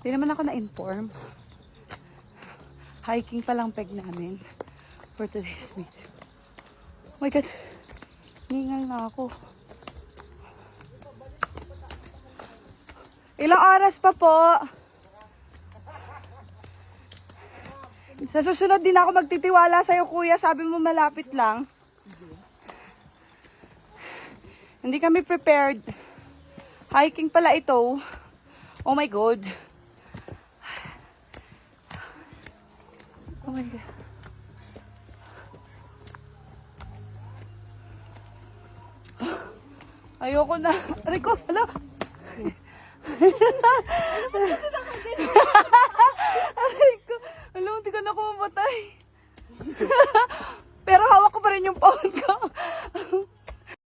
Hindi naman ako na-inform. Hiking pa lang peg namin for today's video. Oh my God. Ningal na ako. Ilang oras pa po? Sa susunod din ako magtitiwala sa'yo, kuya. Sabi mo malapit lang. Hindi kami prepared. Hiking pala ito. Oh my God. Oh my God. Ayoko na. Rico, hala. Rico, hala, hindi ka na kumamatay. Pero hawak ko pa rin yung phone ko.